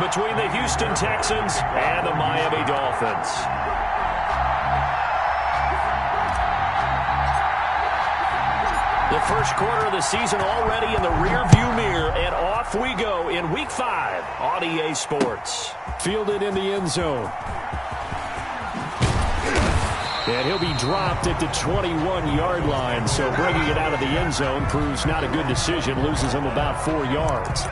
between the Houston Texans and the Miami Dolphins. The first quarter of the season already in the rearview mirror, and off we go in Week 5 on EA Sports. Fielded in the end zone. And he'll be dropped at the 21-yard line, so bringing it out of the end zone proves not a good decision, loses him about 4 yards.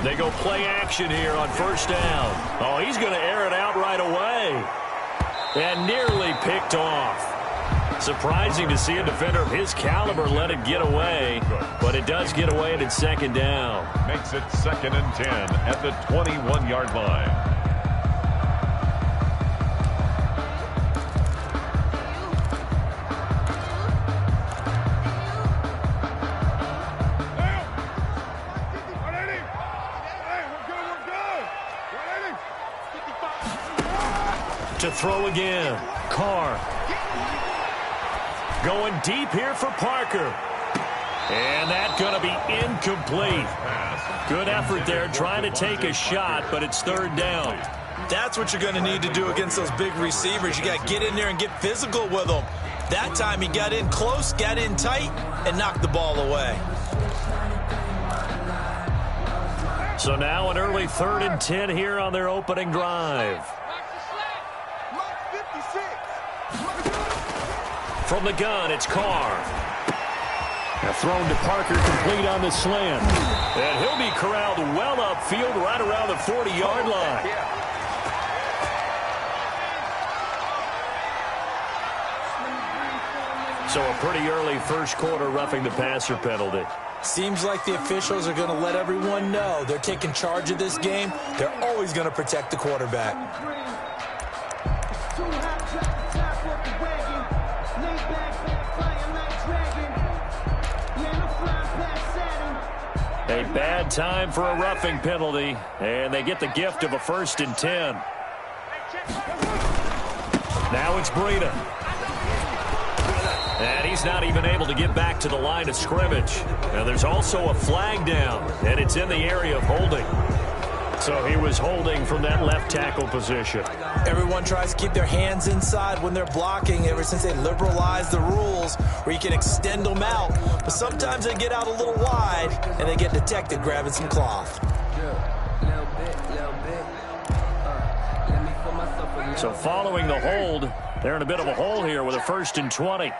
They go play action here on first down. Oh, he's going to air it out right away. And nearly picked off. Surprising to see a defender of his caliber let it get away, but it does get away and it's second down. Makes it 2nd and 10 at the 21-yard line. To throw again. Carr. Going deep here for Parker. And that's going to be incomplete. Good effort there trying to take a shot, but it's third down. That's what you're going to need to do against those big receivers. You got to get in there and get physical with them. That time he got in close, got in tight, and knocked the ball away. So now an early 3rd and 10 here on their opening drive. From the gun, it's Carr. Thrown to Parker, complete on the slant. And he'll be corralled well upfield right around the 40-yard line. So a pretty early first quarter roughing the passer penalty. Seems like the officials are going to let everyone know they're taking charge of this game. They're always going to protect the quarterback. A bad time for a roughing penalty, and they get the gift of a 1st and 10. Now it's Breida. And he's not even able to get back to the line of scrimmage. Now there's also a flag down, and it's in the area of holding. So he was holding from that left tackle position. Everyone tries to keep their hands inside when they're blocking ever since they liberalized the rules where you can extend them out. But sometimes they get out a little wide, and they get detected grabbing some cloth. So following the hold, they're in a bit of a hole here with a 1st and 20.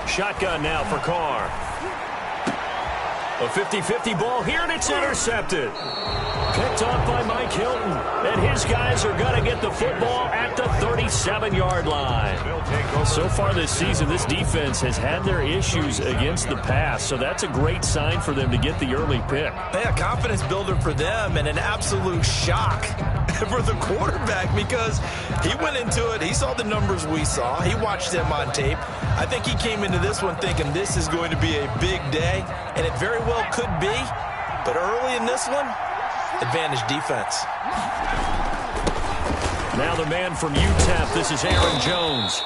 Shotgun now for Carr. A 50-50 ball here, and it's intercepted. Picked off by Mike Hilton, and his guys are going to get the football at the 37-yard line. So far this season, this defense has had their issues against the pass, so that's a great sign for them to get the early pick. Yeah, confidence builder for them and an absolute shock for the quarterback because he went into it. He saw the numbers we saw. He watched them on tape. I think he came into this one thinking this is going to be a big day, and it very well could be. But early in this one, advantage defense. Now the man from UTEP, this is Aaron Jones.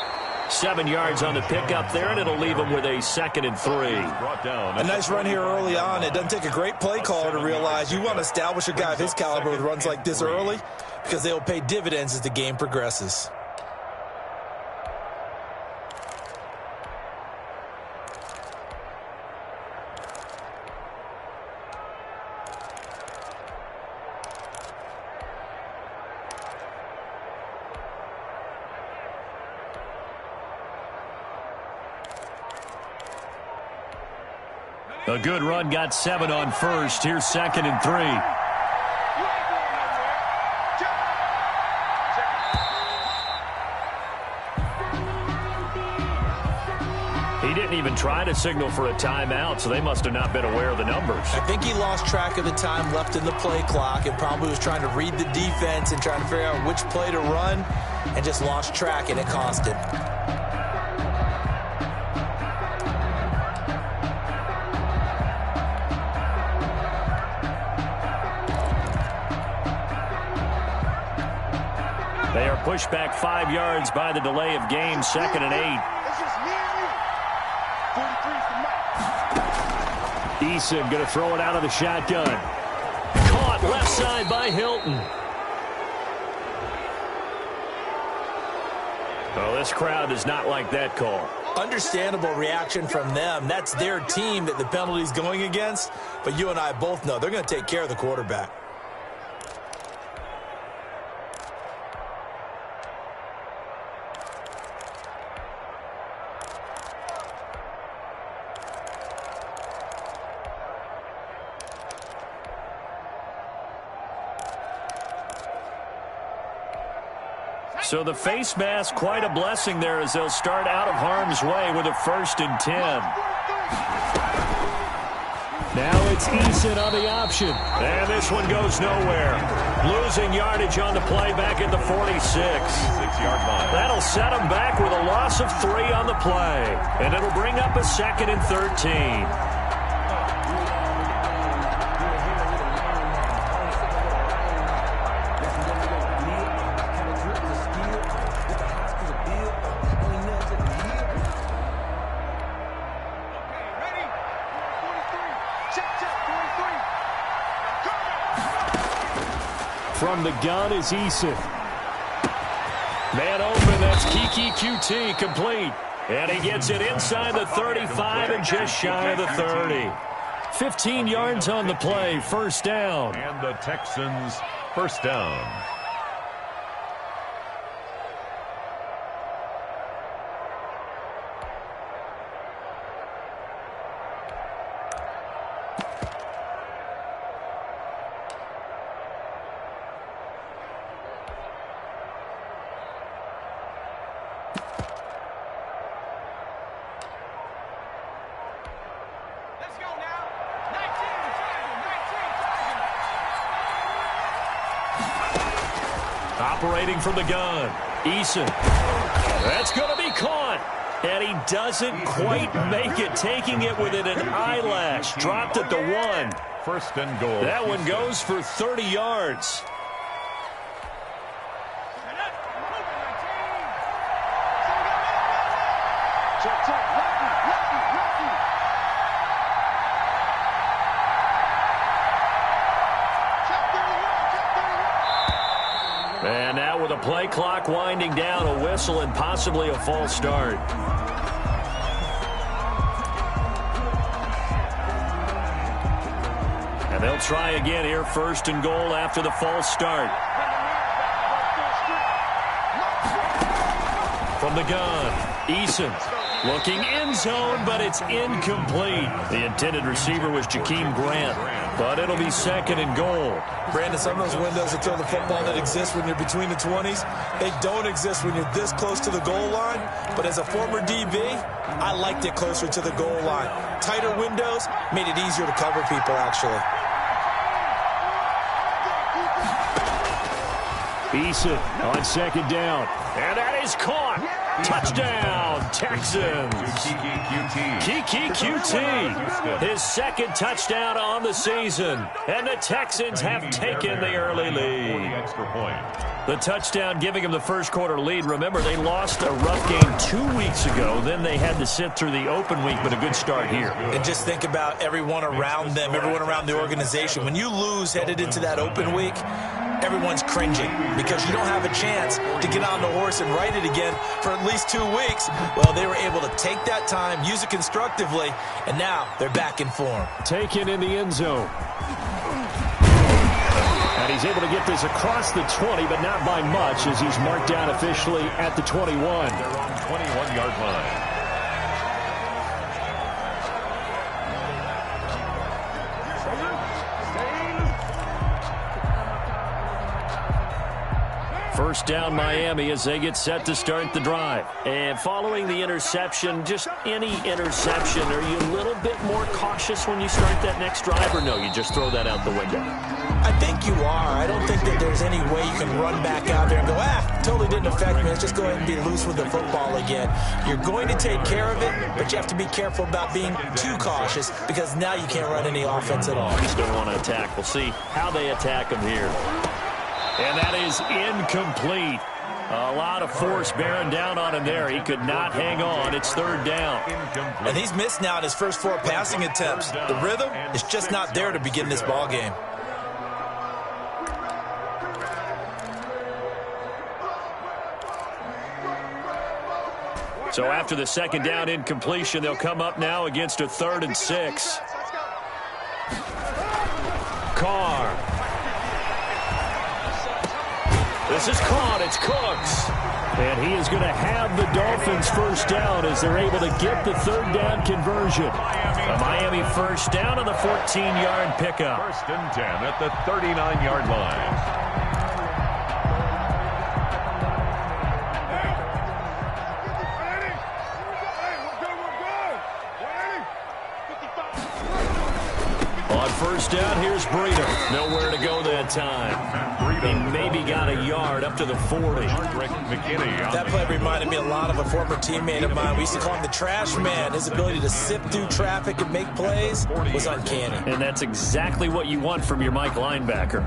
7 yards on the pickup there, and it'll leave him with a 2nd and 3. A nice run here early on. It doesn't take a great play caller to realize you want to establish a guy of his caliber with runs like this early because they'll pay dividends as the game progresses. A good run, got 7 on first. Here's 2nd and 3. He didn't even try to signal for a timeout, so they must have not been aware of the numbers. I think he lost track of the time left in the play clock and probably was trying to read the defense and trying to figure out which play to run and just lost track, and it cost him. They are pushed back 5 yards by the delay of game, 2nd and 8. Eason going to throw it out of the shotgun. Caught left side by Hilton. Oh, this crowd does not like that call. Understandable reaction from them. That's their team that the penalty's going against. But you and I both know they're going to take care of the quarterback. So the face mask, quite a blessing there as they'll start out of harm's way with a 1st and 10. Now it's Eason on the option. And this one goes nowhere. Losing yardage on the play back at the 46. 6-yard line. That'll set them back with a loss of 3 on the play. And it'll bring up a 2nd and 13. From the gun is Eason. Man open, that's HastaLaV1ct0r1a's complete. And he gets it inside the 35 and just shy of the 30. 15 yards on the play, 1st down. And the Texans, 1st down. Operating from the gun, Eason. That's going to be caught. And he doesn't quite make it, taking it within an eyelash. Dropped at the 1. 1st and goal. That one goes for 30 yards. And now with a play clock winding down, a whistle and possibly a false start. And they'll try again here, 1st and goal after the false start. From the gun, Eason looking end zone, but it's incomplete. The intended receiver was Jakeem Grant, but it'll be 2nd and goal. Brandon, some of those windows that throw the football that exist when you're between the 20s, they don't exist when you're this close to the goal line. But as a former DB, I liked it closer to the goal line. Tighter windows made it easier to cover people, actually. Eason on 2nd down. And that is caught. Touchdown, Texans. HastaLaV1ct0r1a, his 2nd touchdown on the season. And the Texans have taken the early lead. Extra point. The touchdown giving them the 1st quarter lead. Remember, they lost a rough game 2 weeks ago. Then they had to sit through the open week, but a good start here. And just think about everyone around them, everyone around the organization. When you lose headed into that open week, everyone's cringing because you don't have a chance to get on the horse and ride it again for at least 2 weeks. Well, they were able to take that time, use it constructively, and now they're back in form. Taken in the end zone. And he's able to get this across the 20, but not by much as he's marked down officially at the 21. They're on 21-yard line. First down Miami as they get set to start the drive. And following the interception, just any interception, are you a little bit more cautious when you start that next drive, or no, you just throw that out the window? I think you are. I don't think that there's any way you can run back out there and go, totally didn't affect me. Let's just go ahead and be loose with the football again. You're going to take care of it, but you have to be careful about being too cautious because now you can't run any offense at all. You just don't want to attack. We'll see how they attack him here. And that is incomplete. A lot of force bearing down on him there. He could not hang on. It's third down. And he's missed now in his first 4 passing attempts. The rhythm is just not there to begin this ball game. So after the second down incompletion, they'll come up now against a 3rd and 6. Carr. This is caught. It's Cooks. And he is going to have the Dolphins first down as they're able to get the 3rd down conversion. A Miami first down on the 14-yard pickup. 1st and 10 at the 39-yard line. On first down, here's Breida. Nowhere to go that time. He maybe got a yard up to the 40. That play reminded me a lot of a former teammate of mine. We used to call him the trash man. His ability to sift through traffic and make plays was uncanny. And that's exactly what you want from your Mike linebacker.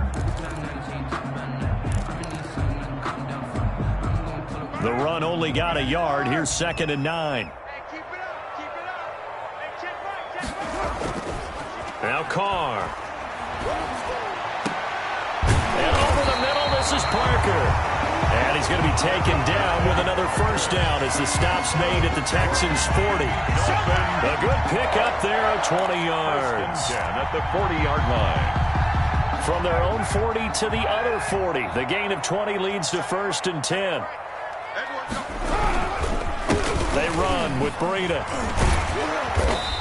The run only got a yard. Here's 2nd and 9. Now Carr. And over the middle, this is Parker. And he's going to be taken down with another first down as the stop's made at the Texans' 40. A good pickup there of 20 yards. At the 40-yard line. From their own 40 to the other 40. The gain of 20 leads to 1st and 10. They run with Breida.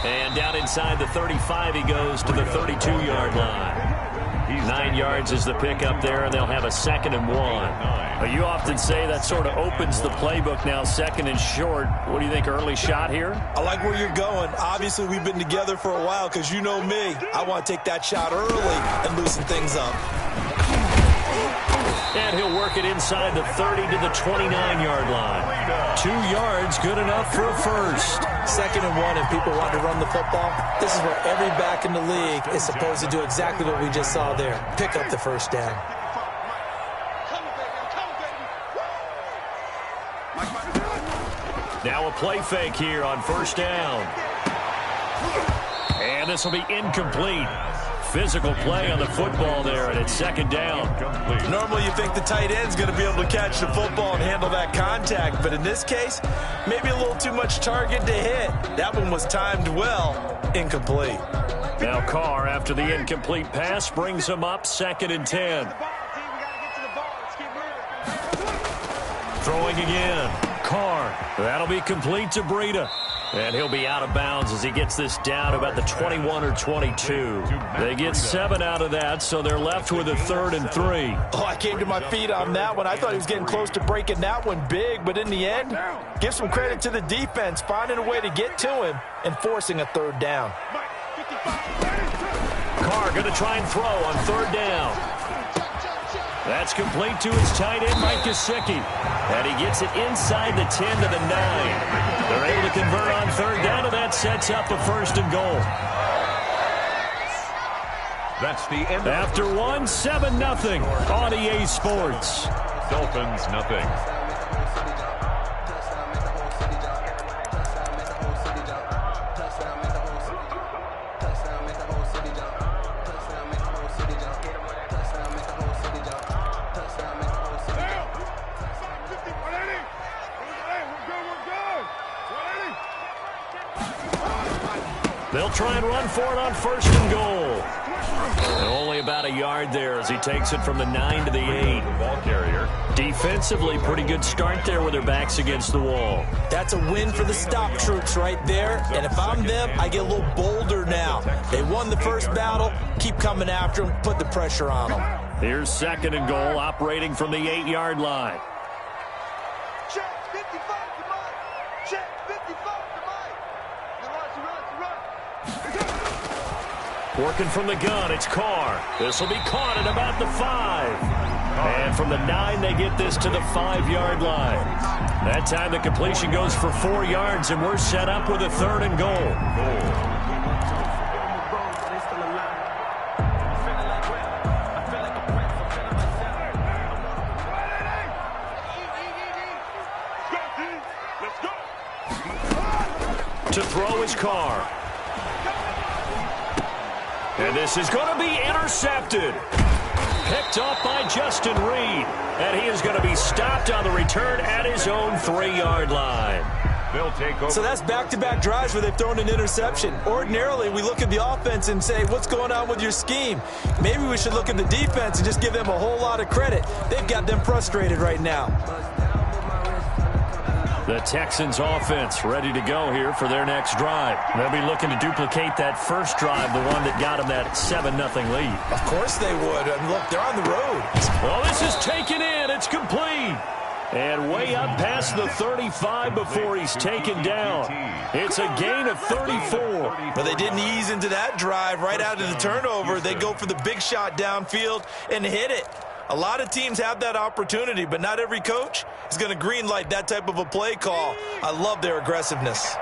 And down inside the 35, he goes to the 32-yard line. 9 yards is the pickup there, and they'll have a 2nd and 1. You often say that sort of opens the playbook now, 2nd and short. What do you think, early shot here? I like where you're going. Obviously, we've been together for a while because you know me. I want to take that shot early and loosen things up. And he'll work it inside the 30 to the 29-yard line. 2 yards, good enough for a first. 2nd and 1, and people want to run the football. This is where every back in the league is supposed to do exactly what we just saw there. Pick up the first down. Now a play fake here on first down. And this will be incomplete. Physical play on the football there, and it's 2nd down. Normally you think the tight end's going to be able to catch the football and handle that contact, but in this case, maybe a little too much target to hit. That one was timed well. Incomplete. Now Carr, after the incomplete pass, brings him up 2nd and 10. Throwing again. Carr. That'll be complete to Breida. And he'll be out of bounds as he gets this down about the 21 or 22. They get 7 out of that, so they're left with a 3rd and 3. Oh, I came to my feet on that one. I thought he was getting close to breaking that one big, but in the end, give some credit to the defense, finding a way to get to him and forcing a 3rd down. Carr going to try and throw on 3rd down. That's complete to his tight end, Mike Gesicki. And he gets it inside the 10 to the 9. They're able to convert on 3rd down, and that sets up a 1st and goal. That's the end. After 7-0 on EA Sports. Dolphins, nothing. They'll try and run for it on 1st and goal. And only about a yard there as he takes it from the 9 to the 8. Ball carrier. Defensively, pretty good start there with their backs against the wall. That's a win for the stop troops right there. And if I'm them, I get a little bolder now. They won the first battle. Keep coming after them. Put the pressure on them. Here's 2nd and goal, operating from the 8-yard line. Check 55 to Mike. Check 55 to Mike. Run. Working from the gun, it's Carr. This will be caught at about the 5. And from the 9, they get this to the 5-yard line. That time the completion goes for 4 yards, and we're set up with a 3rd and goal. To throw is Carr. And this is going to be intercepted. Picked off by Justin Reed. And he is going to be stopped on the return at his own 3-yard line. They'll take over. So that's back-to-back drives where they've thrown an interception. Ordinarily, we look at the offense and say, what's going on with your scheme? Maybe we should look at the defense and just give them a whole lot of credit. They've got them frustrated right now. The Texans offense ready to go here for their next drive. They'll be looking to duplicate that first drive, the one that got them that 7-0 lead. Of course they would. And look, they're on the road. Well, this is taken in. It's complete. And way up past the 35 before he's taken down. It's a gain of 34. But they didn't ease into that drive right out of the turnover. They go for the big shot downfield and hit it. A lot of teams have that opportunity, but not every coach is going to greenlight that type of a play call. I love their aggressiveness.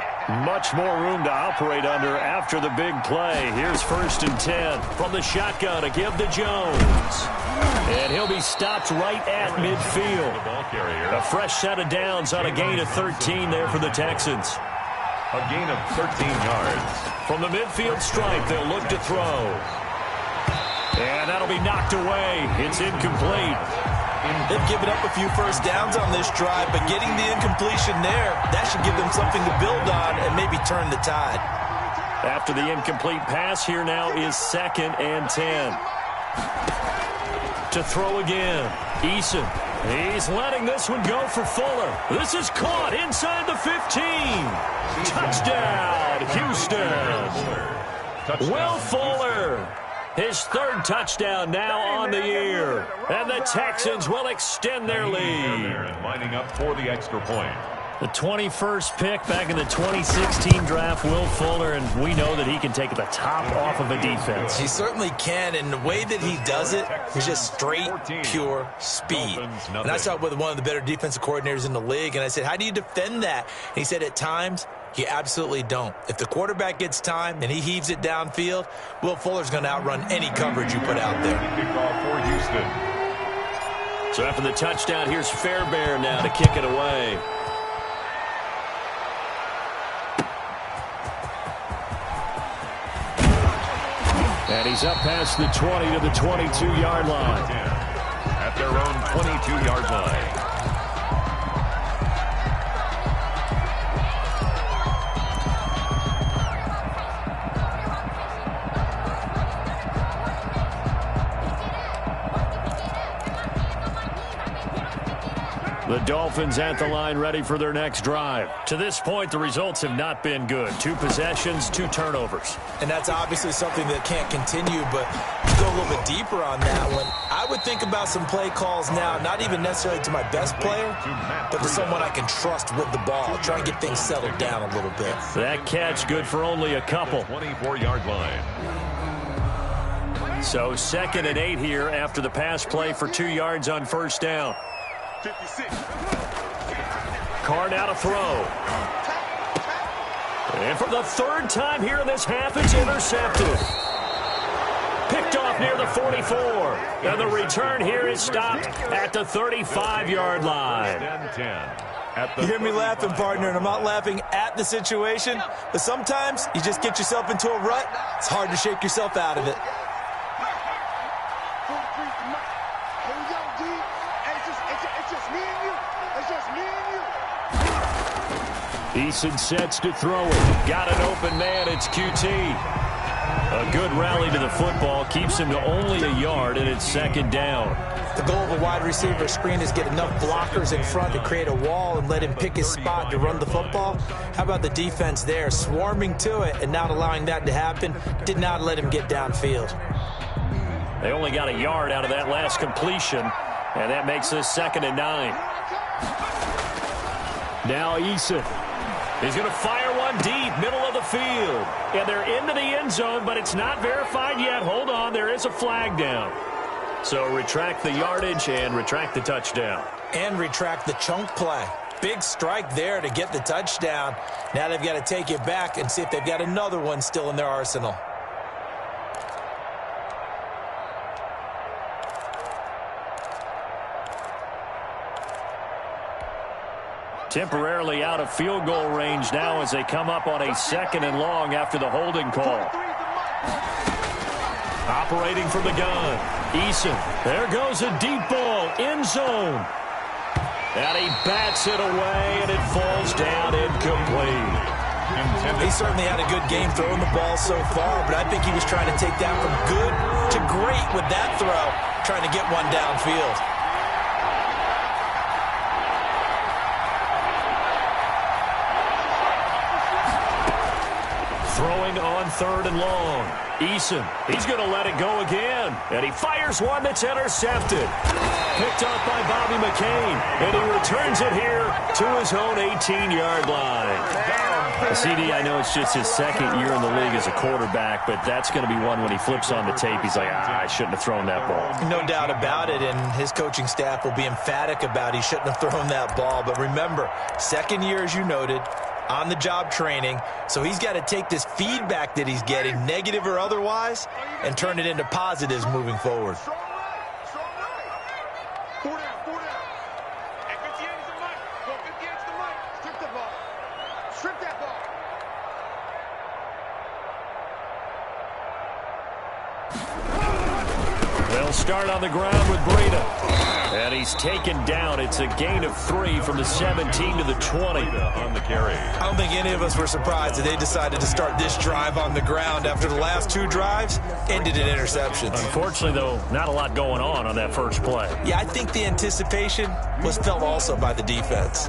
Much more room to operate under after the big play. Here's 1st and 10 from the shotgun to give to Jones. And he'll be stopped right at midfield. A fresh set of downs on a gain of 13 there for the Texans. A gain of 13 yards. From the midfield stripe, they'll look to throw. And that'll be knocked away. It's incomplete. They've given up a few first downs on this drive, but getting the incompletion there, that should give them something to build on and maybe turn the tide. After the incomplete pass, here now is 2nd and 10. To throw again, Eason. He's letting this one go for Fuller. This is caught inside the 15. Touchdown, Houston. Will Fuller. His 3rd touchdown now on the year. And the Texans will extend their lead. Lining up for the extra point. The 21st pick back in the 2016 draft, Will Fuller, and we know that he can take the top off of a defense. He certainly can, and the way that he does it is just straight, pure speed. And I saw it with one of the better defensive coordinators in the league, and I said, how do you defend that? And he said, at times, you absolutely don't. If the quarterback gets time and he heaves it downfield, Will Fuller's going to outrun any coverage you put out there. Kickoff for Houston. So after the touchdown, here's Fairbairn now to kick it away. And he's up past the 20 to the 22-yard line. At their own 22-yard line. The Dolphins at the line ready for their next drive. To this point, the results have not been good. 2 possessions, 2 turnovers. And that's obviously something that can't continue, but to go a little bit deeper on that one, I would think about some play calls now, not even necessarily to my best player, but to someone I can trust with the ball. Try and get things settled down a little bit. That catch good for only a couple. 24-yard line. So 2nd and 8 here after the pass play for 2 yards on 1st down. 56. Carr now to throw. And for the 3rd time here in this half, it's intercepted. Picked off near the 44. And the return here is stopped at the 35-yard line. You hear me laughing, partner, and I'm not laughing at the situation, but sometimes you just get yourself into a rut. It's hard to shake yourself out of it. Eason sets to throw it. Got an open man. It's QT. A good rally to the football keeps him to only a yard, and it's second down. The goal of a wide receiver screen is get enough blockers in front to create a wall and let him pick his spot to run the football. How about the defense there, swarming to it and not allowing that to happen? Did not let him get downfield. They only got a yard out of that last completion, and that makes this 2nd and 9. Now Eason. He's going to fire one deep, middle of the field. And they're into the end zone, but it's not verified yet. Hold on, there is a flag down. So retract the yardage and retract the touchdown. And retract the chunk play. Big strike there to get the touchdown. Now they've got to take it back and see if they've got another one still in their arsenal. Temporarily out of field goal range now as they come up on a 2nd and long after the holding call. Operating from the gun. Eason. There goes a deep ball. End zone. And he bats it away, and it falls down incomplete. He certainly had a good game throwing the ball so far, but I think he was trying to take that from good to great with that throw, trying to get one downfield. Throwing on 3rd and long. Eason, he's going to let it go again. And he fires one that's intercepted. Picked up by Bobby McCain. And he returns it here to his own 18-yard line. CD, I know it's just his 2nd year in the league as a quarterback, but that's going to be one when he flips on the tape. He's like, I shouldn't have thrown that ball. No doubt about it, and his coaching staff will be emphatic about he shouldn't have thrown that ball. But remember, 2nd year, as you noted, on-the-job training, so he's got to take this feedback that he's getting, negative or otherwise, and turn it into positives moving forward. Strong right. 4 down. At 58 is the mic. Go 58 is the mic. Strip the ball. Strip that ball. They'll start on the ground with Breida. And he's taken down. It's a gain of 3 from the 17 to the 20. On the carry. I don't think any of us were surprised that they decided to start this drive on the ground after the last 2 drives ended in interceptions. Unfortunately, though, not a lot going on that first play. Yeah, I think the anticipation was felt also by the defense.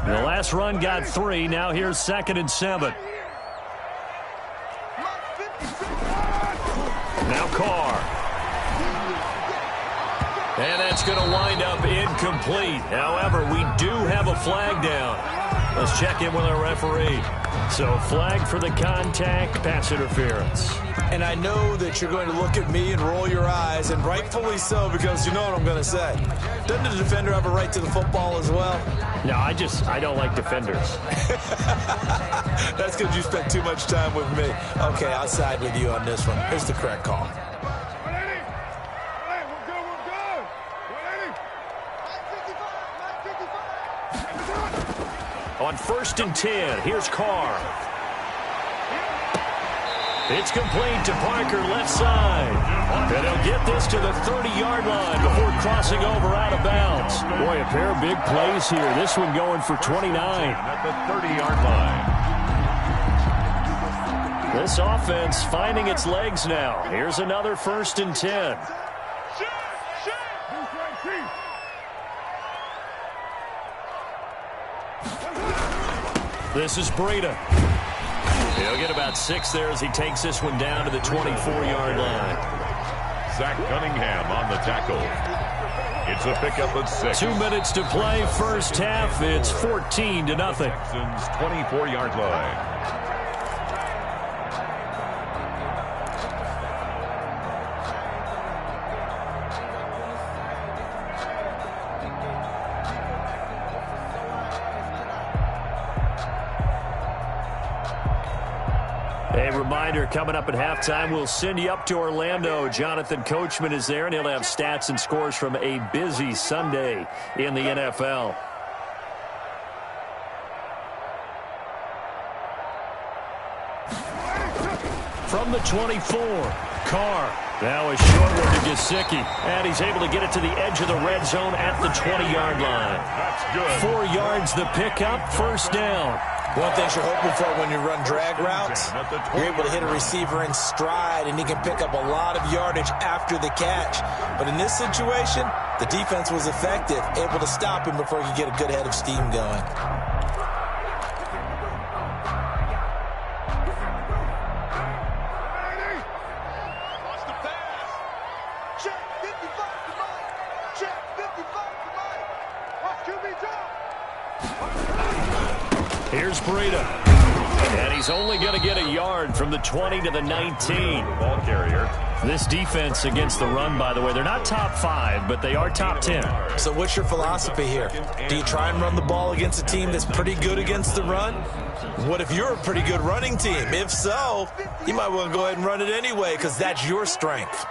The last run got 3. Now here's 2nd and 7. Now Carr. And that's going to wind up incomplete. However, we do have a flag down. Let's check in with our referee. So flag for the contact, pass interference. And I know that you're going to look at me and roll your eyes, and rightfully so, because you know what I'm going to say. Doesn't the defender have a right to the football as well? No, I don't like defenders. That's because you spent too much time with me. Okay, I'll side with you on this one. Here's the correct call. On 1st and 10, here's Carr. It's complete to Parker, left side. And he'll get this to the 30-yard line before crossing over out of bounds. Boy, a pair of big plays here. This one going for 29. At the 30-yard line. This offense finding its legs now. Here's another 1st and 10. This is Breida. He'll get about 6 there as he takes this one down to the 24-yard line. Zach Cunningham on the tackle. It's a pickup at 6. 2 minutes to play, first half. It's 14-0. Texans 24-yard line. A reminder, coming up at halftime, we'll send you up to Orlando. Jonathan Coachman is there, and he'll have stats and scores from a busy Sunday in the NFL. From the 24, Carr. Now a short one to Gesicki. And he's able to get it to the edge of the red zone at the 20-yard line. That's good. 4 yards the pickup, first down. One thing you're hoping for when you run drag routes, you're able to hit a receiver in stride, and he can pick up a lot of yardage after the catch. But in this situation, the defense was effective, able to stop him before he could get a good head of steam going. Here's Breida. And he's only going to get a yard from the 20 to the 19. Ball carrier. This defense against the run, by the way, they're not top 5, but they are top 10. So what's your philosophy here? Do you try and run the ball against a team that's pretty good against the run? What if you're a pretty good running team? If so, you might want to go ahead and run it anyway because that's your strength.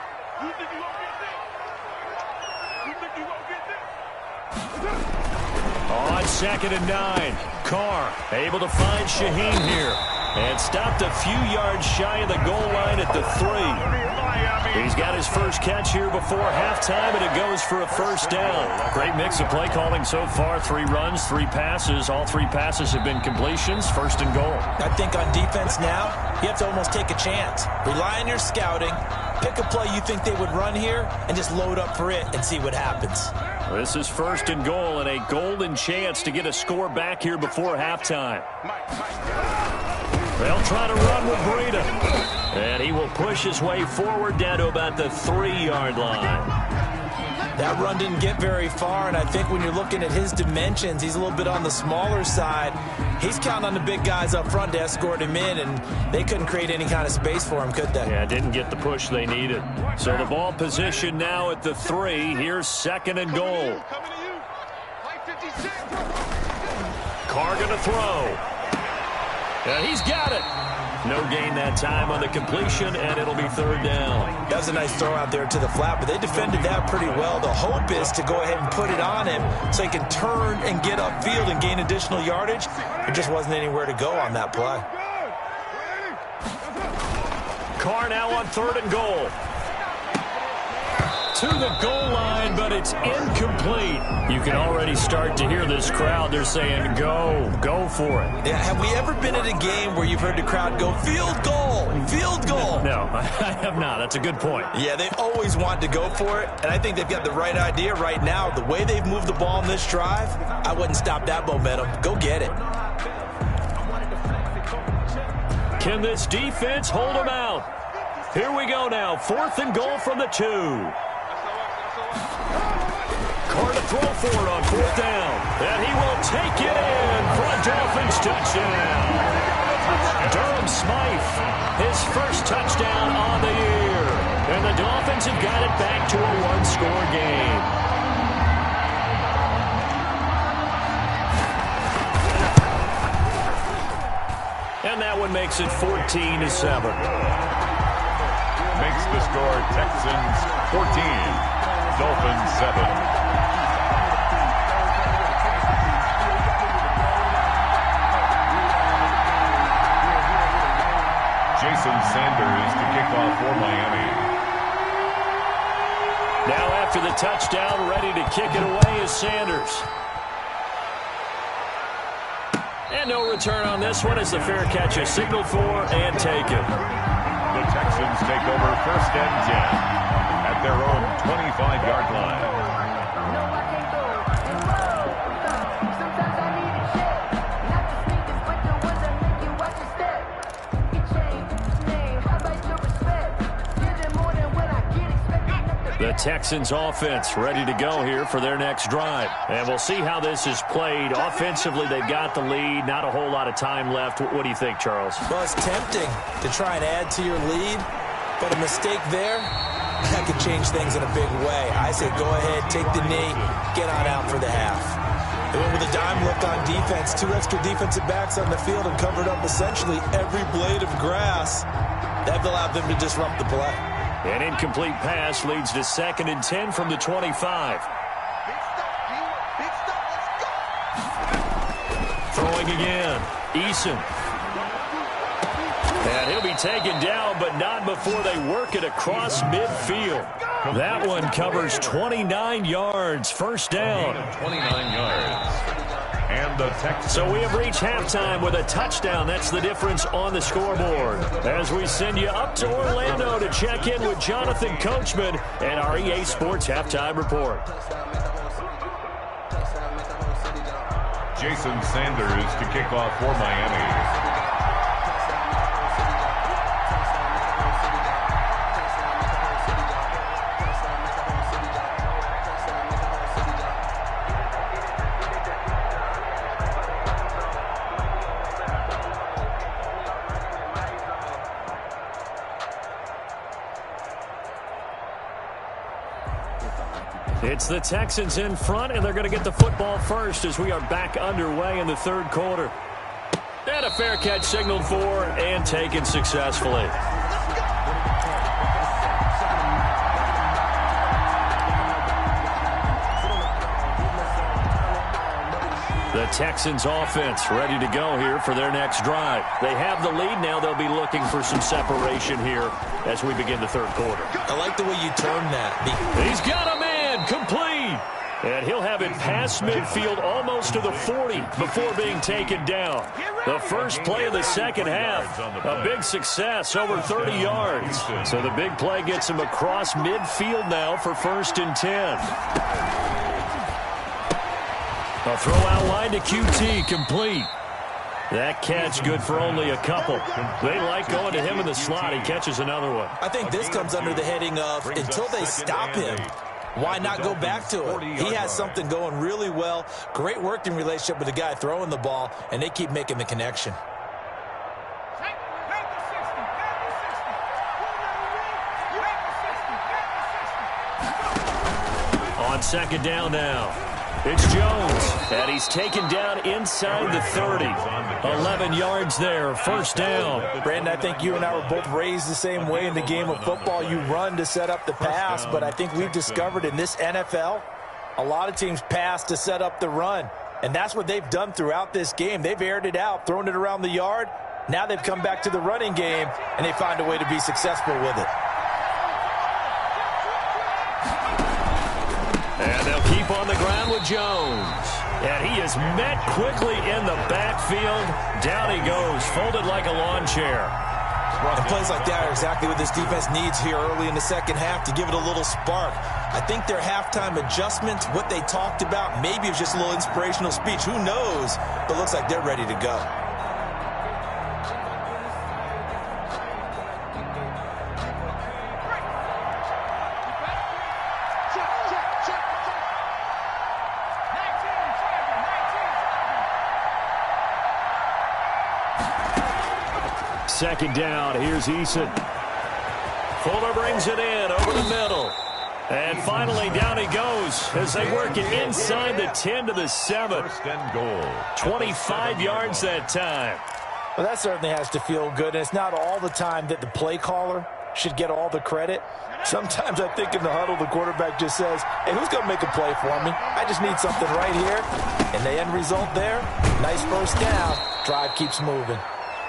On 2nd and 9, Carr able to find Shaheen here and stopped a few yards shy of the goal line at the 3. He's got his first catch here before halftime, and it goes for a first down. Great mix of play calling so far. 3 runs, 3 passes. All 3 passes have been completions. 1st and goal. I think on defense now, you have to almost take a chance. Rely on your scouting. Pick a play you think they would run here and just load up for it and see what happens. This is 1st and goal and a golden chance to get a score back here before halftime. They'll try to run with Breida. And he will push his way forward down to about the 3-yard line. That run didn't get very far, and I think when you're looking at his dimensions, he's a little bit on the smaller side. He's counting on the big guys up front to escort him in, and they couldn't create any kind of space for him, could they? Yeah, didn't get the push they needed. So the ball position now at the 3. Here's 2nd and goal. Carr going to throw. And he's got it. No gain that time on the completion, and it'll be 3rd down. That was a nice throw out there to the flat, but they defended that pretty well. The hope is to go ahead and put it on him so he can turn and get upfield and gain additional yardage. There just wasn't anywhere to go on that play. Carr now on 3rd and goal. To the goal line, but it's incomplete. You can already start to hear this crowd. They're saying, go for it. Yeah, have we ever been at a game where you've heard the crowd go, field goal, field goal? No, I have not. That's a good point. Yeah, they always want to go for it, and I think they've got the right idea right now. The way they've moved the ball in this drive, I wouldn't stop that momentum. Go get it. Can this defense hold them out? Here we go now. 4th and goal from the 2. Carr to throw for it on 4th down. And he will take it in for a Dolphins touchdown. Durham Smythe, his first touchdown on the year. And the Dolphins have got it back to a 1-score game. And that one makes it 14-7. Makes the score Texans 14, Dolphins 7. Jason Sanders to kick off for Miami. Now after the touchdown, ready to kick it away is Sanders. And no return on this one as the fair catch is signaled for and taken. The Texans take over 1st and 10 at their own 25-yard line. The Texans offense ready to go here for their next drive. And we'll see how this is played. Offensively, they've got the lead. Not a whole lot of time left. What do you think, Charles? Well, it's tempting to try and add to your lead, but a mistake there, that could change things in a big way. I say go ahead, take the knee, get on out for the half. They went with a dime look on defense. 2 extra defensive backs on the field and covered up essentially every blade of grass. That allowed them to disrupt the play. An incomplete pass leads to 2nd and 10 from the 25. Throwing again. Eason. And he'll be taken down, but not before they work it across midfield. That one covers 29 yards. 1st down. 29 yards. And the Texans. So we have reached halftime with a touchdown. That's the difference on the scoreboard. As we send you up to Orlando to check in with Jonathan Coachman and our EA Sports Halftime Report. Jason Sanders to kick off for Miami. It's the Texans in front, and they're going to get the football first as we are back underway in the third quarter. And a fair catch signaled for and taken successfully. The Texans offense ready to go here for their next drive. They have the lead now. They'll be looking for some separation here as we begin the third quarter. I like the way you term that. He's got a man complete. And he'll have it past midfield almost to the 40 before being taken down. The first play of the second half, a big success, over 30 yards. So the big play gets him across midfield now for 1st and 10. A throw out line to QT, complete. That catch good for only a couple. They like going to him in the slot. He catches another one. I think this comes under the heading of until they stop him, why not go back to it? He has something going really well. Great working relationship with the guy throwing the ball, and they keep making the connection. On second down now. It's Jones, and he's taken down inside the 30. 11 yards there, 1st down. Brandon, I think you and I were both raised the same way in the game of football. You run to set up the pass, but I think we've discovered in this NFL, a lot of teams pass to set up the run. And that's what they've done throughout this game. They've aired it out, thrown it around the yard. Now they've come back to the running game, and they find a way to be successful with it. And they'll keep on the ground with Jones. And he is met quickly in the backfield. Down he goes, folded like a lawn chair. And plays like that are exactly what this defense needs here early in the second half to give it a little spark. I think their halftime adjustment, what they talked about, maybe it was just a little inspirational speech. Who knows? But looks like they're ready to go. Second down, here's Eason. Fuller brings it in over the middle. And finally, down he goes as they work it inside the 10 to the 7. 1st and goal. 25 yards that time. Well, that certainly has to feel good. And it's not all the time that the play caller should get all the credit. Sometimes I think in the huddle, the quarterback just says, hey, who's going to make a play for me? I just need something right here. And the end result there, nice 1st down. Drive keeps moving.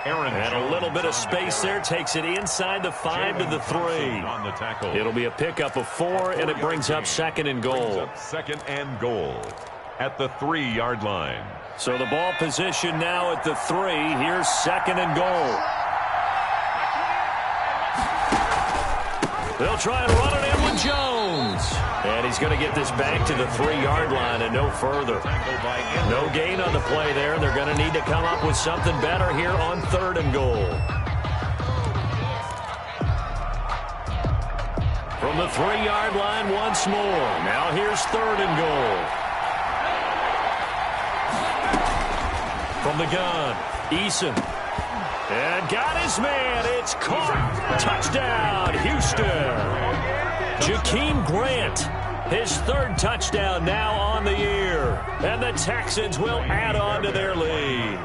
And a little bit of space there takes it inside the 5 to the 3. On the tackle. It'll be a pickup of 4, and it brings up 2nd and goal. 2nd and goal at the 3-yard line. So the ball position now at the 3. Here's 2nd and goal. They'll try and run it in with Jones. And he's going to get this back to the 3-yard line and no further. No gain on the play there. They're going to need to come up with something better here on 3rd and goal. From the 3-yard line once more. Now here's 3rd and goal. From the gun, Eason. And got his man. It's caught. Touchdown, Houston. Jakeem Grant, his 3rd touchdown now on the year. And the Texans will add on to their lead.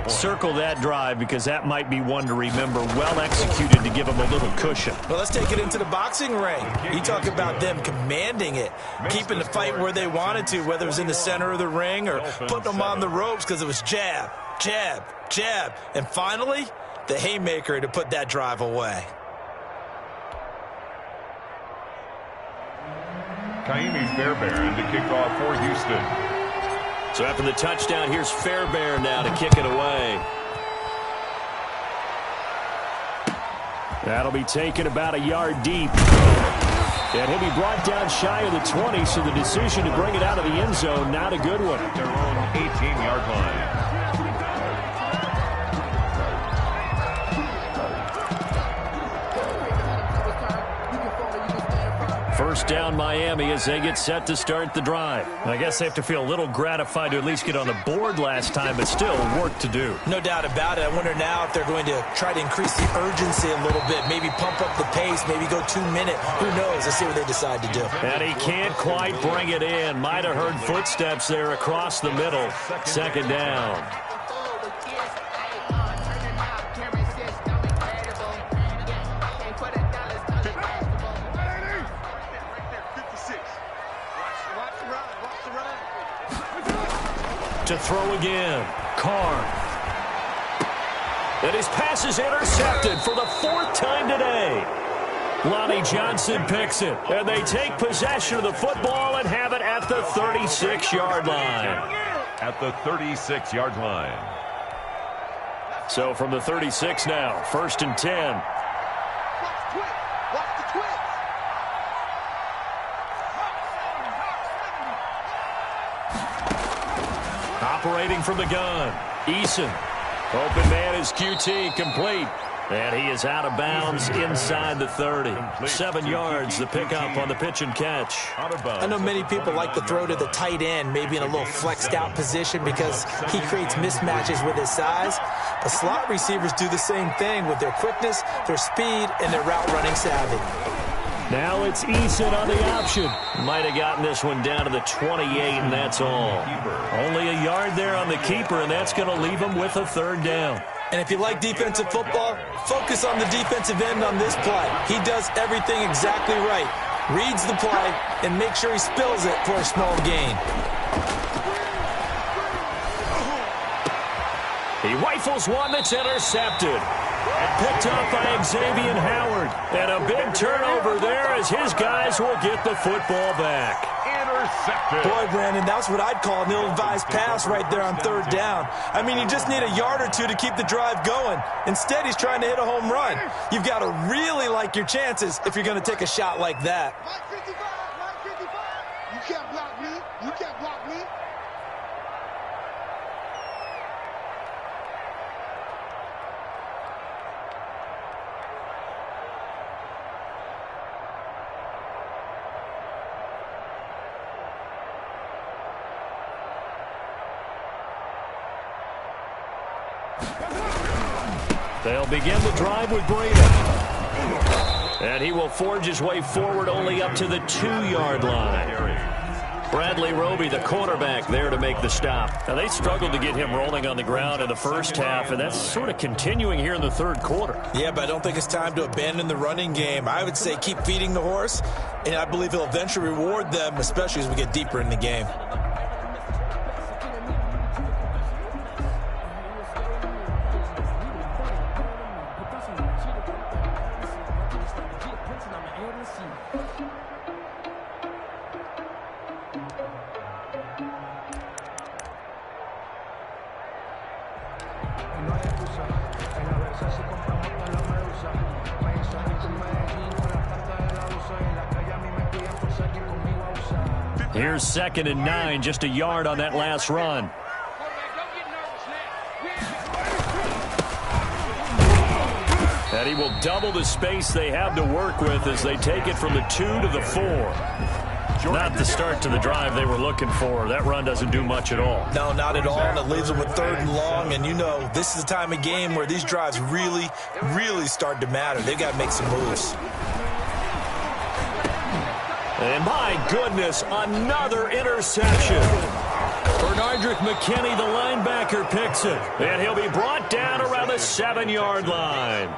Circle that drive because that might be one to remember. Well executed to give them a little cushion. Well, let's take it into the boxing ring. You talk about them commanding it, keeping the fight where they wanted to, whether it was in the center of the ring or putting them on the ropes because it was jab, jab, jab. And finally, the haymaker to put that drive away. Kaimi Fairbairn to kick off for Houston. So after the touchdown, here's Fairbairn now to kick it away. That'll be taken about a yard deep. And he'll be brought down shy of the 20, so the decision to bring it out of the end zone, not a good one. At their own 18-yard line. First down Miami as they get set to start the drive. I guess they have to feel a little gratified to at least get on the board last time, but still work to do. No doubt about it. I wonder now if they're going to try to increase the urgency a little bit, maybe pump up the pace, maybe go 2 minute. Who knows? Let's see what they decide to do. And he can't quite bring it in. Might have heard footsteps there across the middle. Second down. To throw again. Carr. And his pass is intercepted for the 4th time today. Lonnie Johnson picks it. And they take possession of the football and have it at the 36-yard line. At the 36-yard line. So from the 36 now, 1st and 10. Watch the twitch. Operating from the gun, Eason. Open man is QT, complete. And he is out of bounds inside the 30. 7 yards, the pickup on the pitch and catch. I know many people like to throw to the tight end, maybe in a little flexed out position because he creates mismatches with his size. But slot receivers do the same thing with their quickness, their speed, and their route running savvy. Now it's Eason on the option. Might have gotten this one down to the 28, and that's all. Only a yard there on the keeper, and that's going to leave him with a 3rd down. And if you like defensive football, focus on the defensive end on this play. He does everything exactly right. Reads the play and makes sure he spills it for a small gain. He rifles one that's intercepted. And picked up by Xavier Howard. And a big turnover there as his guys will get the football back. Intercepted. Boy, Brandon, that's what I'd call an ill-advised pass right there on 3rd down. I mean, you just need a yard or 2 to keep the drive going. Instead, he's trying to hit a home run. You've got to really like your chances if you're going to take a shot like that. 55. You can't block me. You can't block me. They'll begin the drive with Brady. And he will forge his way forward only up to the 2-yard line. Bradley Roby, the quarterback, there to make the stop. Now, they struggled to get him rolling on the ground in the first half, and that's sort of continuing here in the 3rd quarter. Yeah, but I don't think it's time to abandon the running game. I would say keep feeding the horse, and I believe he'll eventually reward them, especially as we get deeper in the game. Here's 2nd and 9, just a yard on that last run. And he will double the space they have to work with as they take it from the 2 to the 4. Not the start to the drive they were looking for. That run doesn't do much at all. No, not at all, and it leaves them with 3rd and long. And you know, this is the time of game where these drives really, really start to matter. They've got to make some moves. And my goodness, another interception. Bernardrick McKinney, the linebacker, picks it. And he'll be brought down around the 7-yard line.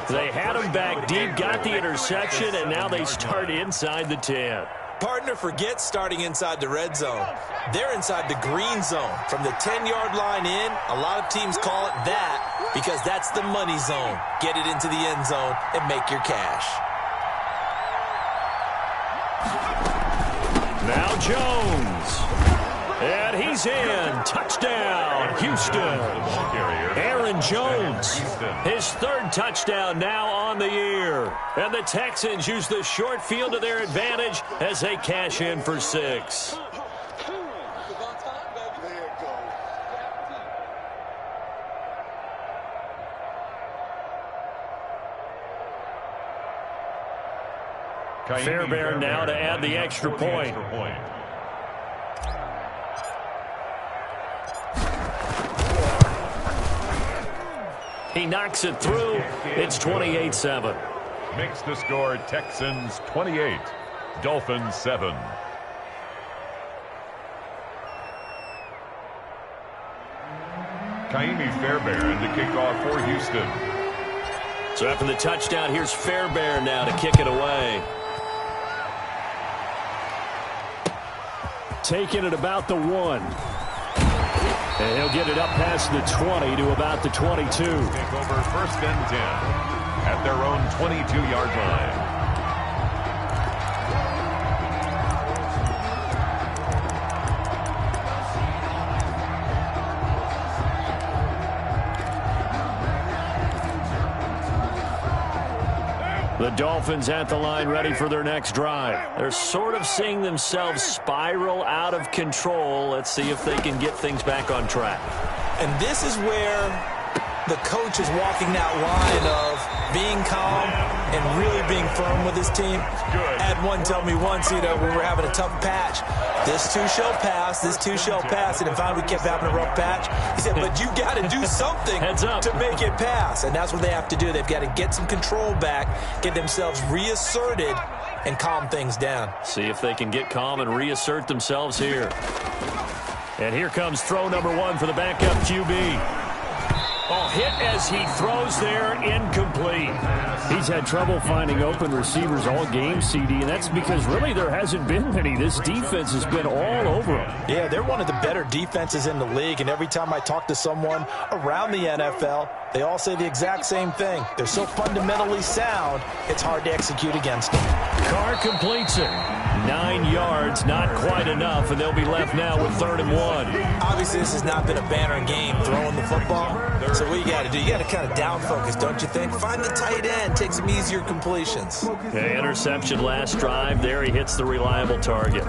They had him back deep, got the interception, and now they start inside the 10. Partner, forget starting inside the red zone. They're inside the green zone. From the 10-yard line in, a lot of teams call it that because that's the money zone. Get it into the end zone and make your cash. Now Jones. And he's in. Touchdown, Houston. Aaron Jones, his third touchdown now on the year. And the Texans use the short field to their advantage as they cash in for 6. Fairbairn now to add the extra point. He knocks it through. It's 28-7. Makes the score Texans 28, Dolphins 7. Kaimi Fairbairn to kick off for Houston. So after the touchdown, here's Fairbairn now to kick it away. Taking it about the 1. And he'll get it up past the 20 to about the 22. Take over first and 10 at their own 22-yard line. The Dolphins at the line ready for their next drive. They're sort of seeing themselves spiral out of control. Let's see if they can get things back on track. And this is where the coach is walking that line of being calm and really being firm with his team. Had one tell me once, when we were having a tough patch, this too shall pass, this too shall pass. And finally we kept having a rough patch. He said, but you got to do something to make it pass. And that's what they have to do. They've got to get some control back, get themselves reasserted, and calm things down. See if they can get calm and reassert themselves here. And here comes throw number 1 for the backup QB. Oh, hit as he throws there, incomplete. He's had trouble finding open receivers all game, CD, and that's because really there hasn't been many. This defense has been all over him. Yeah, they're one of the better defenses in the league, and every time I talk to someone around the NFL, they all say the exact same thing. They're so fundamentally sound, it's hard to execute against them. Carr completes it. 9 yards, not quite enough, and they'll be left now with 3rd and 1. Obviously, this has not been a banner game throwing the football. So what you got to do, you got to kind of down focus, don't you think? Find the tight end, take some easier completions. Okay, interception last drive. There he hits the reliable target.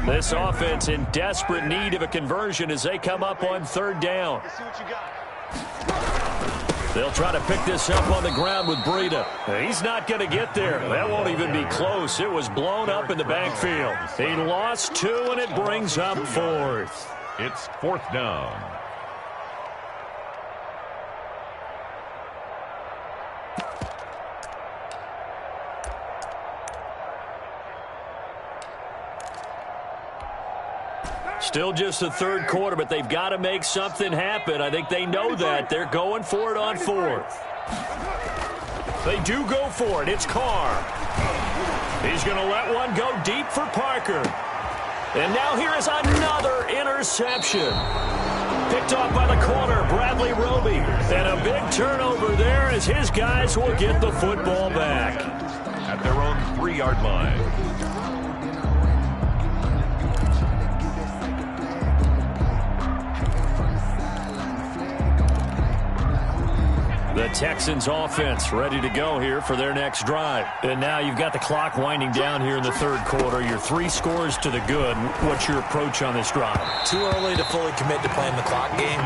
This offense in desperate need of a conversion as they come up on 3rd down. They'll try to pick this up on the ground with Breida. He's not going to get there. That won't even be close. It was blown up in the backfield. He lost 2, and it brings up 4th. It's 4th down. Still just the 3rd quarter, but they've got to make something happen. I think they know that. They're going for it on 4th. They do go for it. It's Carr. He's going to let one go deep for Parker. And now here is another interception. Picked off by the corner, Bradley Roby. And a big turnover there as his guys will get the football back. At their own 3-yard line. The Texans offense ready to go here for their next drive. And now you've got the clock winding down here in the 3rd quarter. Your 3 scores to the good. What's your approach on this drive? Too early to fully commit to playing the clock game.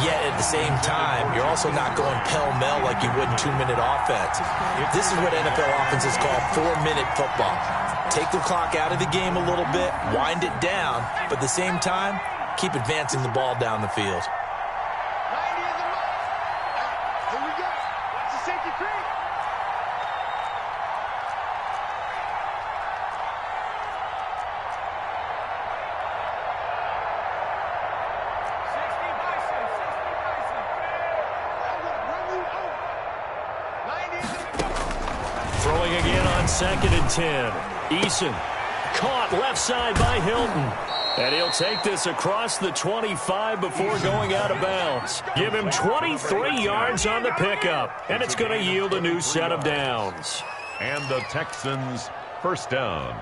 Yet at the same time, you're also not going pell-mell like you would in 2-minute offense. This is what NFL offenses call 4-minute football. Take the clock out of the game a little bit, wind it down, but at the same time, keep advancing the ball down the field. Throwing again on 2nd and 10. Eason caught left side by Hilton. And he'll take this across the 25 before going out of bounds. Give him 23 yards on the pickup. And it's going to yield a new set of downs. And the Texans first down.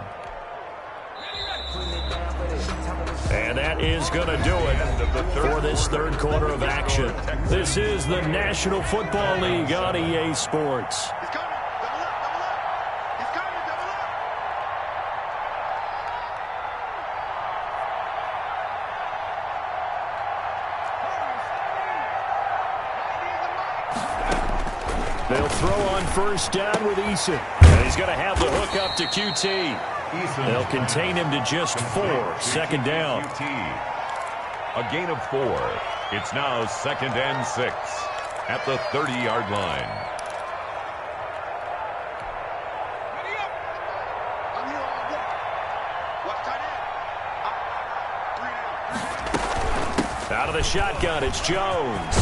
And that is going to do it for this third quarter of action. This is the National Football League on EA Sports. He's coming. Double up, double up. He's coming, double up. They'll throw on first down with Eason. And he's going to have the hook up to QT. They'll contain him to just 4. Second down. A gain of 4. It's now 2nd and 6 at the 30-yard line. Ready up. I'm here all day. Watch tight end. 3 down. Out of the shotgun, it's Jones.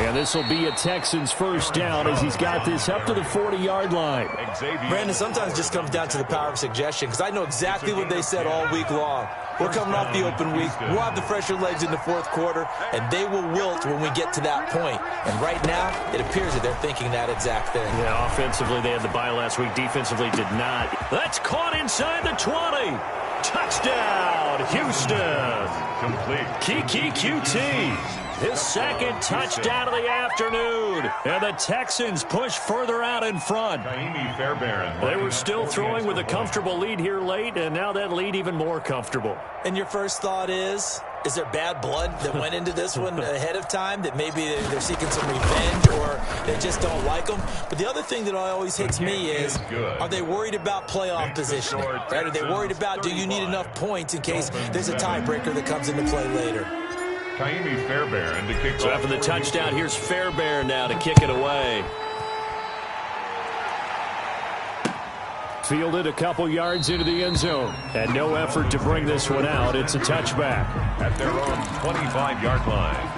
And this will be a Texans first down as he's got this up to the 40-yard line. Brandon, sometimes it just comes down to the power of suggestion, because I know exactly what they said all week long. We're coming off the open week. We'll have the fresher legs in the fourth quarter, and they will wilt when we get to that point. And right now, it appears that they're thinking that exact thing. Yeah, offensively, they had the bye last week. Defensively, did not. That's caught inside the 20. Touchdown, Houston. Complete. Kiki QT. His second touchdown of the afternoon. And the Texans push further out in front. They were still throwing with a comfortable lead here late, and now that lead even more comfortable. And your first thought is there bad blood that went into this one ahead of time, that maybe they're seeking some revenge or they just don't like them? But the other thing that always hits me is, are they worried about playoff positioning? Right? Are they worried about, do you need enough points in case there's a tiebreaker that comes into play later? Fairbairn to kick so after the touchdown, here's Fairbairn now to kick it away. Fielded a couple yards into the end zone. And no effort to bring this one out. It's a touchback. At their own 25-yard line.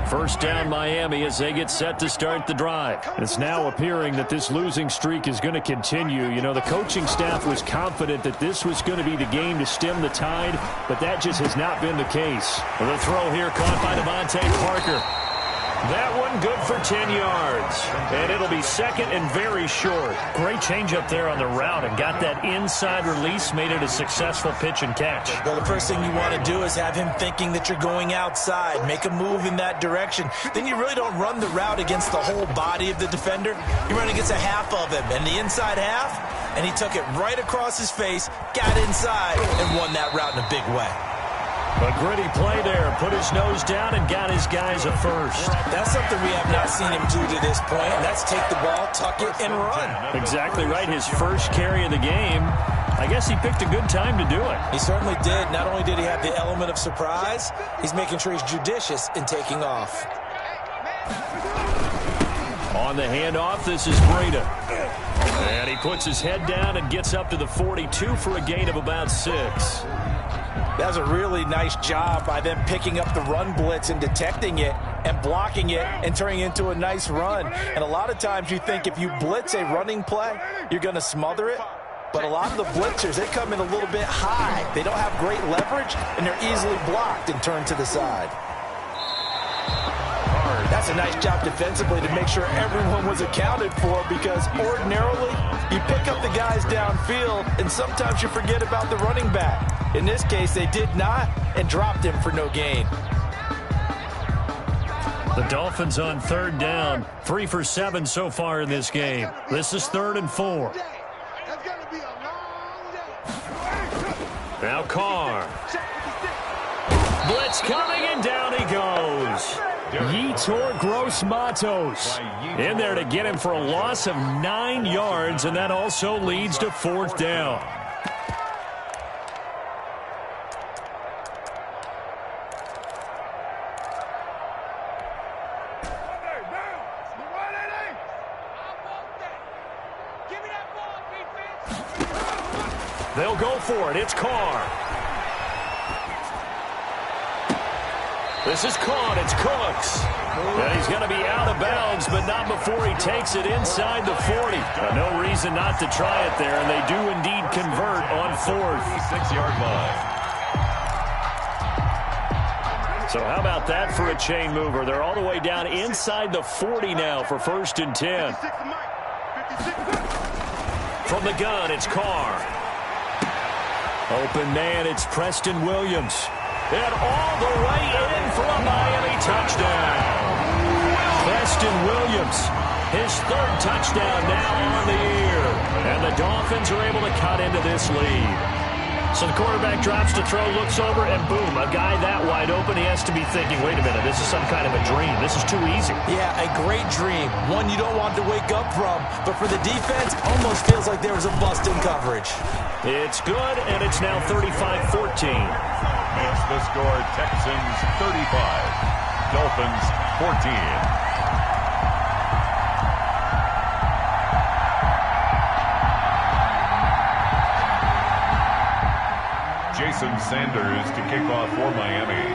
First down Miami as they get set to start the drive. It's now appearing that this losing streak is going to continue. You know, the coaching staff was confident that this was going to be the game to stem the tide, but that just has not been the case. The throw here caught by Devontae Parker. That one good for 10 yards. And it'll be second and very short. Great change up there on the route and got that inside release, made it a successful pitch and catch. Well, the first thing you want to do is have him thinking that you're going outside, make a move in that direction. Then you really don't run the route against the whole body of the defender. You run against a half of him, and the inside half, and he took it right across his face, got inside, and won that route in a big way. A gritty play there. Put his nose down and got his guys a first. That's something we have not seen him do to this point. That's take the ball, tuck it, and run. Exactly right. His first carry of the game. I guess he picked a good time to do it. He certainly did. Not only did he have the element of surprise, he's making sure he's judicious in taking off. On the handoff, this is Breda. And he puts his head down and gets up to the 42 for a gain of about 6. That was a really nice job by them picking up the run blitz and detecting it and blocking it and turning it into a nice run. And a lot of times you think if you blitz a running play, you're going to smother it. But a lot of the blitzers, they come in a little bit high. They don't have great leverage, and they're easily blocked and turned to the side. That's a nice job defensively to make sure everyone was accounted for, because ordinarily you pick up the guys downfield and sometimes you forget about the running back. In this case, they did not and dropped him for no gain. The Dolphins on third down, 3 for 7 so far in this game. This is 3rd and 4. Now Carr. Blitz coming and down he goes. Yetur Gross-Matos in there to get him for a loss of 9 yards, and that also leads to 4th down. They'll go for it. It's Carr. This is caught. It's Cooks. And he's going to be out of bounds, but not before he takes it inside the 40. No reason not to try it there, and they do indeed convert on 4th. 6-yard line. So how about that for a chain mover? They're all the way down inside the 40 now for 1st and 10. From the gun, it's Carr. Open man, it's Preston Williams. And all the way in for a Miami touchdown. Preston Williams, his 3rd touchdown now on the year. And the Dolphins are able to cut into this lead. So the quarterback drops to throw, looks over, and boom, a guy that wide open, he has to be thinking, wait a minute, this is some kind of a dream. This is too easy. Yeah, a great dream. One you don't want to wake up from. But for the defense, almost feels like there was a bust in coverage. It's good, and it's now 35-14. It's the score, Texans 35, Dolphins 14. Jason Sanders to kick off for Miami.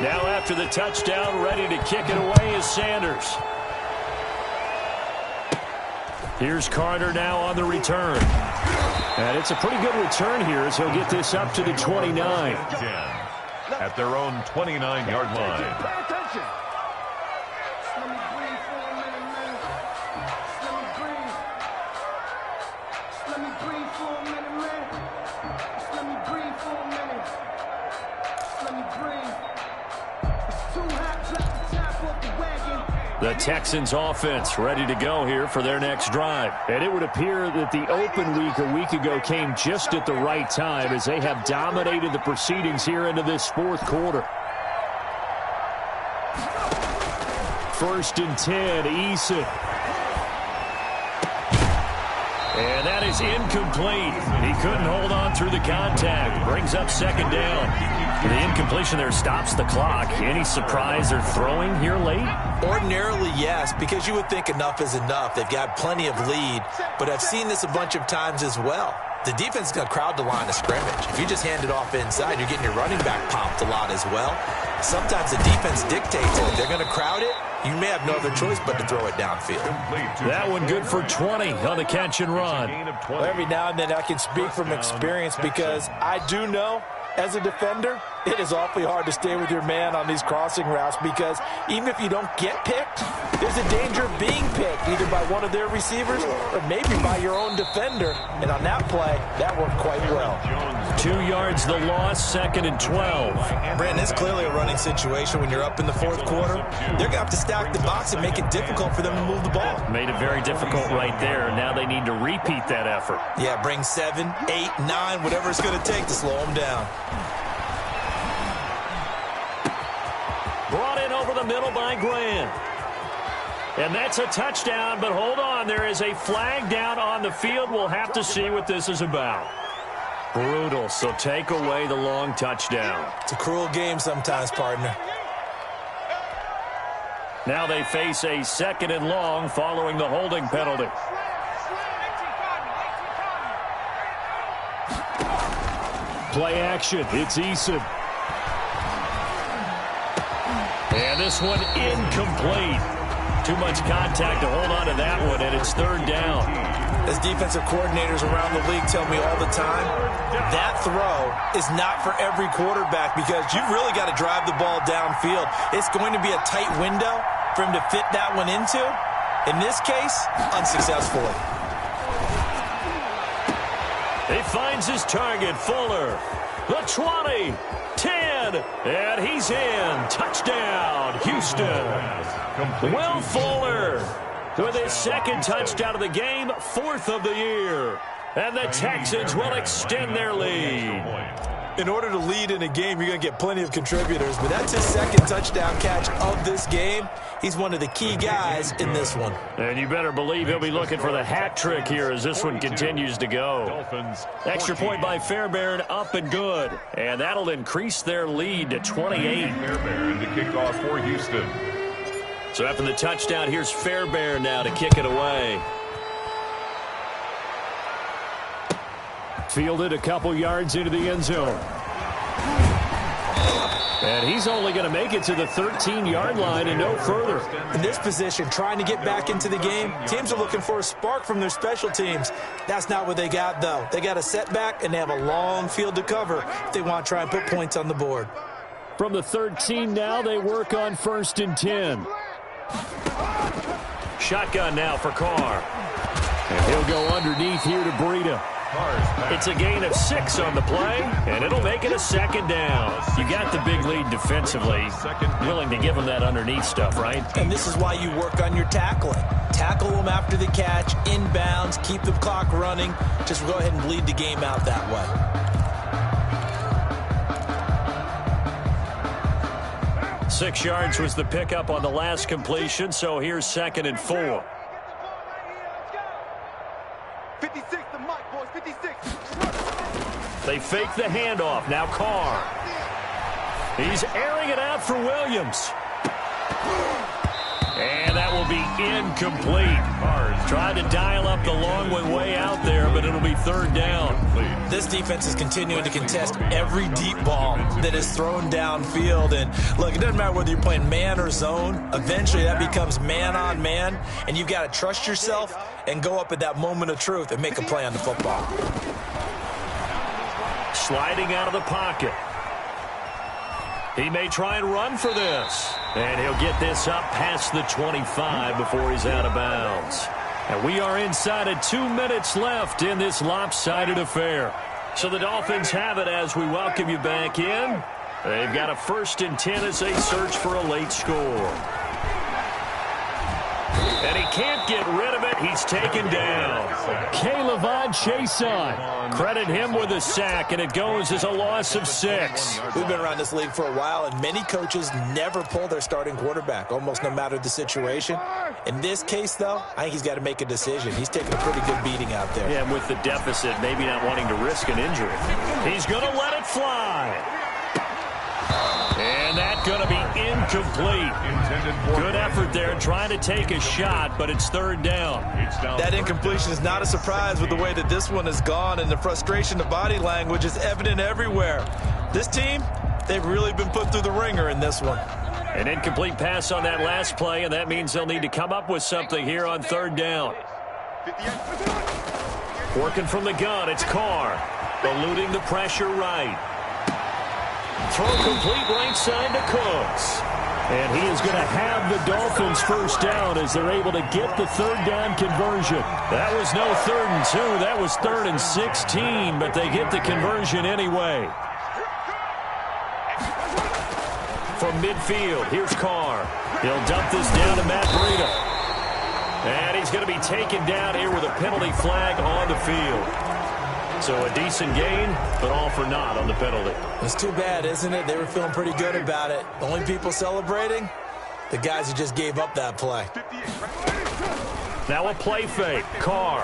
Now after the touchdown, ready to kick it away is Sanders. Here's Carter now on the return. And it's a pretty good return here as he'll get this up to the 29. 10 at their own 29-yard line. The Texans offense ready to go here for their next drive. And it would appear that the open week a week ago came just at the right time as they have dominated the proceedings here into this 4th quarter. 1st and 10, Eason. And that is incomplete. He couldn't hold on through the contact. Brings up 2nd down. The incompletion there stops the clock. Any surprise they're throwing here late? Ordinarily, yes, because you would think enough is enough. They've got plenty of lead, but I've seen this a bunch of times as well. The defense is going to crowd the line of scrimmage. If you just hand it off inside, you're getting your running back pumped a lot as well. Sometimes the defense dictates it. If they're going to crowd it, you may have no other choice but to throw it downfield. That one good for 20 on the catch and run. Well, every now and then I can speak from experience because I do know as a defender, it is awfully hard to stay with your man on these crossing routes because even if you don't get picked, there's a danger of being picked either by one of their receivers or maybe by your own defender. And on that play, that worked quite well. 2 yards the loss, 2nd and 12. Brandon, it's clearly a running situation when you're up in the 4th quarter. They're going to have to stack the box and make it difficult for them to move the ball. Made it very difficult right there. Now they need to repeat that effort. Yeah, bring 7, 8, 9, whatever it's going to take to slow them down. Brought in over the middle by Grant. And that's a touchdown, but hold on. There is a flag down on the field. We'll have to see what this is about. Brutal, so take away the long touchdown. It's a cruel game sometimes, partner. Now they face a 2nd and long following the holding penalty. Play action, it's Eason. And this one incomplete. Too much contact to hold on to that one, and it's 3rd down. As defensive coordinators around the league tell me all the time, that throw is not for every quarterback because you've really got to drive the ball downfield. It's going to be a tight window for him to fit that one into. In this case, unsuccessfully. He finds his target, Fuller. The 20, 10, and he's in. Touchdown, Houston. Will Fuller with his 2nd touchdown of the game, 4th of the year. And the Texans will extend their lead. In order to lead in a game, you're going to get plenty of contributors, but that's his 2nd touchdown catch of this game. He's one of the key guys in this one. And you better believe he'll be looking for the hat trick here as this one continues to go. Extra point by Fairbairn, up and good. And that'll increase their lead to 28. Fairbairn to kick off for Houston. So after the touchdown, here's Fairbairn now to kick it away. Fielded a couple yards into the end zone. And he's only going to make it to the 13-yard line and no further. In this position, trying to get back into the game, teams are looking for a spark from their special teams. That's not what they got, though. They got a setback, and they have a long field to cover if they want to try and put points on the board. From the 13 now, they work on 1st and 10. Shotgun now for Carr. And he'll go underneath here to Breida. It's a gain of 6 on the play, and it'll make it a 2nd down. You got the big lead defensively. Willing to give them that underneath stuff, right? And this is why you work on your tackling. Tackle them after the catch, inbounds, keep the clock running. Just go ahead and bleed the game out that way. 6 yards was the pickup on the last completion, so here's 2nd and 4. 56 to Mike, boys, 56. They fake the handoff. Now Carr. He's airing it out for Williams. And that will be incomplete. Tried to dial up the long way out there, but it'll be 3rd down. This defense is continuing to contest every deep ball that is thrown downfield. And look, it doesn't matter whether you're playing man or zone. Eventually that becomes man on man, and you've got to trust yourself and go up at that moment of truth and make a play on the football. Sliding out of the pocket. He may try and run for this. And he'll get this up past the 25 before he's out of bounds. And we are inside of 2 minutes left in this lopsided affair. So the Dolphins have it as we welcome you back in. They've got a 1st and 10 as they search for a late score. And he can't get rid of it. He's taken down. HastaLaV1ct0r1a's. Credit him with a sack, and it goes as a loss of 6. We've been around this league for a while, and many coaches never pull their starting quarterback, almost no matter the situation. In this case, though, I think he's got to make a decision. He's taking a pretty good beating out there. Yeah, and with the deficit, maybe not wanting to risk an injury. He's going to let it fly. And that's going to be incomplete. Good effort there trying to take a shot, but it's 3rd down. That incompletion is not a surprise with the way that this one has gone, and the frustration of body language is evident everywhere. This team, they've really been put through the ringer in this one. An incomplete pass on that last play, and that means they'll need to come up with something here on 3rd down. Working from the gun, it's Carr. Eluding the pressure right. Throw complete right side to Cooks. And he is going to have the Dolphins 1st down as they're able to get the 3rd down conversion. That was no 3rd and 2. That was 3rd and 16, but they get the conversion anyway. From midfield, here's Carr. He'll dump this down to Matt Breida. And he's going to be taken down here with a penalty flag on the field. So a decent gain, but all for naught on the penalty. It's too bad, isn't it? They were feeling pretty good about it. The only people celebrating, the guys who just gave up that play. Now a play fake. Carr.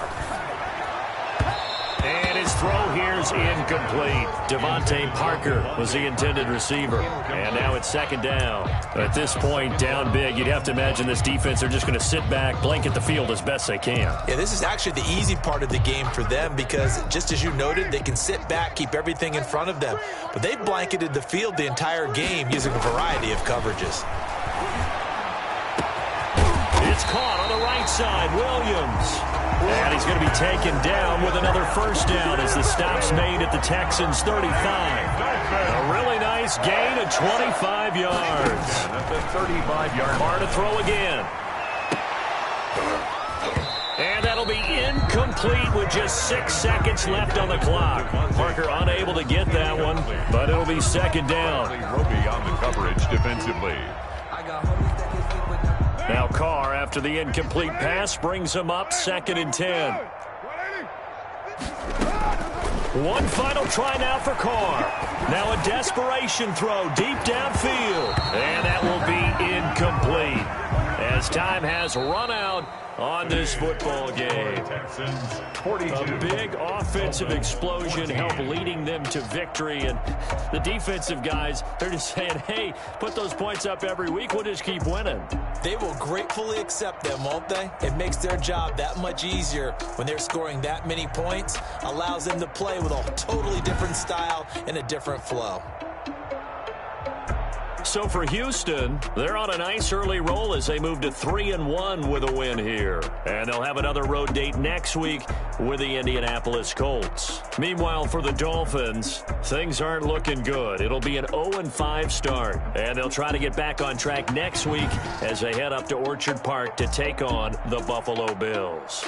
And his throw here is incomplete. Devontae Parker was the intended receiver. And now it's 2nd down. At this point, down big, you'd have to imagine this defense are just going to sit back, blanket the field as best they can. Yeah, this is actually the easy part of the game for them because, just as you noted, they can sit back, keep everything in front of them. But they've blanketed the field the entire game using a variety of coverages. It's caught on the right side. Williams. And he's going to be taken down with another 1st down as the stop's made at the Texans' 35. A really nice gain of 25 yards. That's a 35-yard. Carr to throw again. And that'll be incomplete with just 6 seconds left on the clock. Parker unable to get that one, but it'll be 2nd down. Roby on the coverage defensively. Now Carr, after the incomplete pass, brings him up 2nd and 10. One final try now for Carr. Now a desperation throw deep downfield. And that will be incomplete as time has run out on this football game. Texans 42. A big offensive explosion helped leading them to victory. And the defensive guys, they're just saying, hey, put those points up every week. We'll just keep winning. They will gratefully accept them, won't they? It makes their job that much easier when they're scoring that many points. Allows them to play with a totally different style and a different flow. So for Houston, they're on a nice early roll as they move to 3-1 with a win here. And they'll have another road date next week with the Indianapolis Colts. Meanwhile, for the Dolphins, things aren't looking good. It'll be an 0-5 start. And they'll try to get back on track next week as they head up to Orchard Park to take on the Buffalo Bills.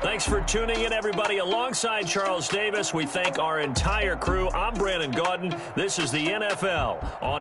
Thanks for tuning in, everybody. Alongside Charles Davis, we thank our entire crew. I'm Brandon Gaudin. This is the NFL on